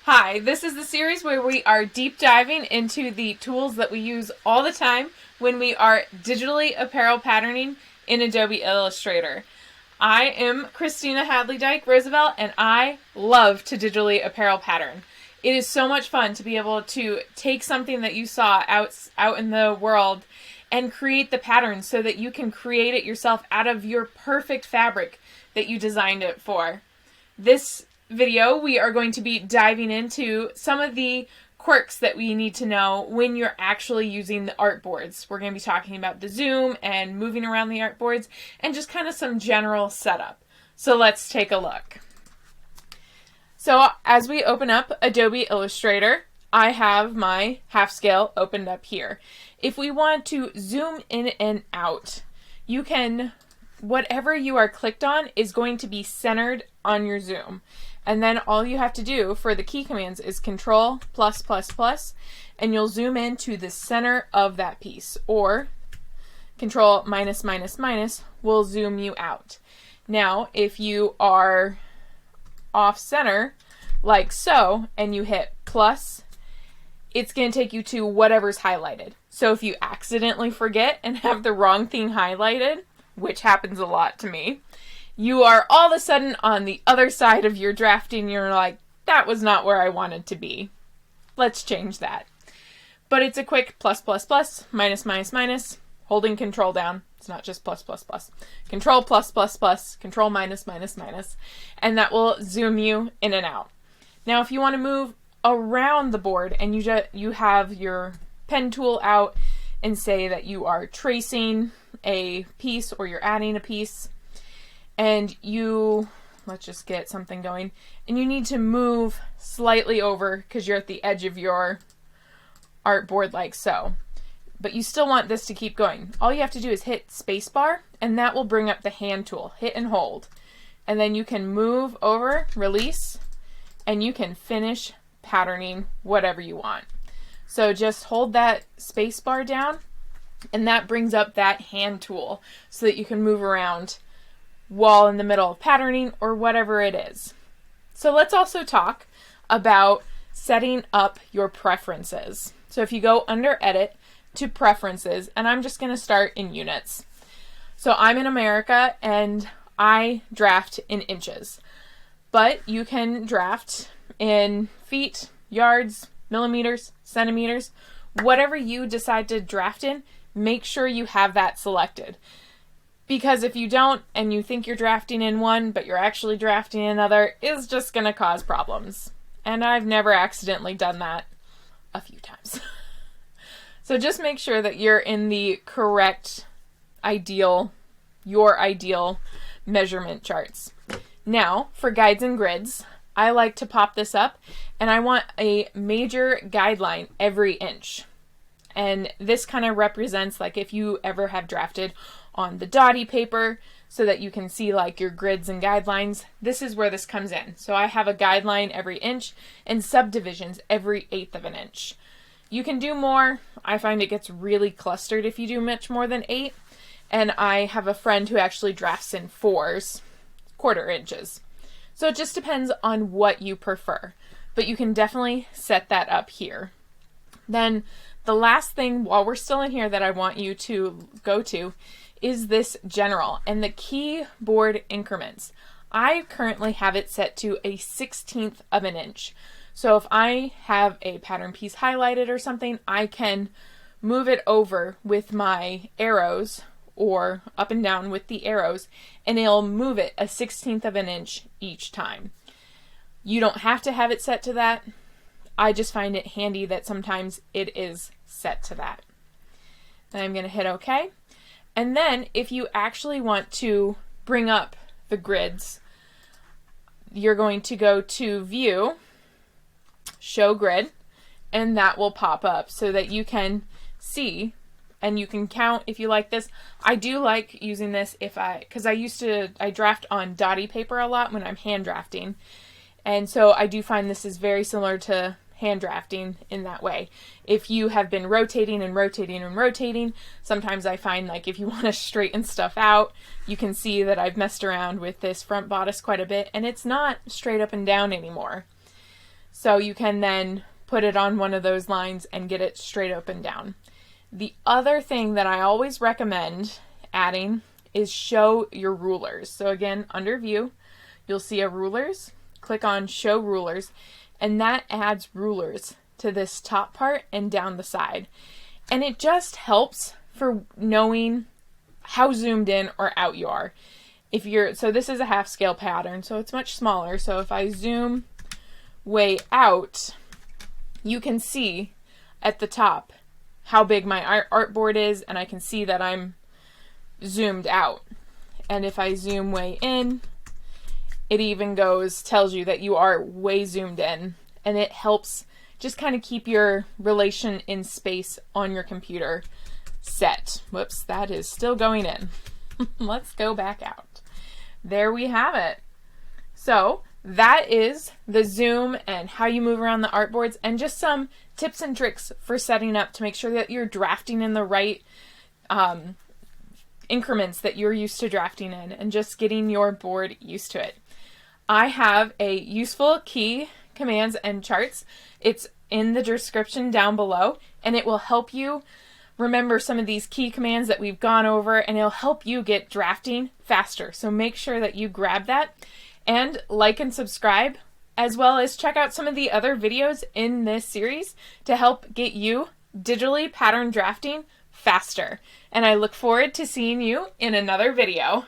Hi, this is the series where we are deep diving into the tools that we use all the time when we are digitally apparel patterning in Adobe Illustrator. I am Christina Hadley-Dyke Roosevelt, and I love to digitally apparel pattern. It is so much fun to be able to take something that you saw out in the world and create the pattern so that you can create it yourself out of your perfect fabric that you designed it for. This video, we are going to be diving into some of the quirks that we need to know when you're actually using the artboards. We're going to be talking about the zoom and moving around the artboards and just kind of some general setup. So let's take a look. So as we open up Adobe Illustrator, I have my half scale opened up here. If we want to zoom in and out, you can, whatever you are clicked on is going to be centered on your zoom. And then all you have to do for the key commands is Control +++, and you'll zoom into the center of that piece, or Control --- will zoom you out. Now, if you are off center, like so, and you hit plus, it's going to take you to whatever's highlighted. So if you accidentally forget and have the wrong thing highlighted, which happens a lot to me, you are all of a sudden on the other side of your drafting. You're like, that was not where I wanted to be. Let's change that. But it's a quick +++, --- holding control down. It's not just +++. Control +++, control --- and that will zoom you in and out. Now, if you want to move around the board and you have your pen tool out and say that you are tracing a piece or you're adding a piece, and let's just get something going, and you need to move slightly over because you're at the edge of your artboard like so, but you still want this to keep going. All you have to do is hit spacebar, and that will bring up the hand tool. Hit and hold, and then you can move over, release, and you can finish patterning whatever you want. So just hold that spacebar down, and that brings up that hand tool so that you can move around while in the middle of patterning or whatever it is. So let's also talk about setting up your preferences. So if you go under Edit to Preferences, and I'm just going to start in units. So I'm in America and I draft in inches, but you can draft in feet, yards, millimeters, centimeters, whatever you decide to draft in. Make sure you have that selected. Because if you don't, and you think you're drafting in one, but you're actually drafting in another, it's just going to cause problems. And I've never accidentally done that a few times. So just make sure that you're in the correct your ideal measurement charts. Now, for guides and grids, I like to pop this up, and I want a major guideline every inch. And this kind of represents, like, if you ever have drafted on the dotty paper so that you can see like your grids and guidelines, this is where this comes in. So I have a guideline every inch and subdivisions every 1/8 of an inch. You can do more. I find it gets really clustered if you do much more than 8. And I have a friend who actually drafts in 4s, 1/4 inches. So it just depends on what you prefer, but you can definitely set that up here. Then the last thing while we're still in here that I want you to go to is this general and the keyboard increments. I currently have it set to a 1/16 of an inch. So if I have a pattern piece highlighted or something, I can move it over with my arrows or up and down with the arrows, and it'll move it a 1/16 of an inch each time. You don't have to have it set to that. I just find it handy that sometimes it is set to that. Then I'm going to hit OK. And then if you actually want to bring up the grids, you're going to go to View, Show Grid, and that will pop up so that you can see and you can count if you like this. I do like using this because I draft on dotty paper a lot when I'm hand drafting. And so I do find this is very similar to hand drafting in that way. If you have been rotating and rotating and rotating, sometimes I find like if you want to straighten stuff out, you can see that I've messed around with this front bodice quite a bit and it's not straight up and down anymore. So you can then put it on one of those lines and get it straight up and down. The other thing that I always recommend adding is show your rulers. So again, under view, you'll see a rulers. Click on show rulers, and that adds rulers to this top part and down the side. And it just helps for knowing how zoomed in or out you are. So this is a half scale pattern, so it's much smaller. So if I zoom way out, you can see at the top how big my artboard is, and I can see that I'm zoomed out. And if I zoom way in, it even tells you that you are way zoomed in, and it helps just kind of keep your relation in space on your computer set. Whoops, that is still going in. Let's go back out. There we have it. So that is the zoom and how you move around the artboards, and just some tips and tricks for setting up to make sure that you're drafting in the right increments that you're used to drafting in, and just getting your board used to it. I have a useful key commands and charts. It's in the description down below, and it will help you remember some of these key commands that we've gone over, and it'll help you get drafting faster. So make sure that you grab that and like and subscribe, as well as check out some of the other videos in this series to help get you digitally pattern drafting faster. And I look forward to seeing you in another video.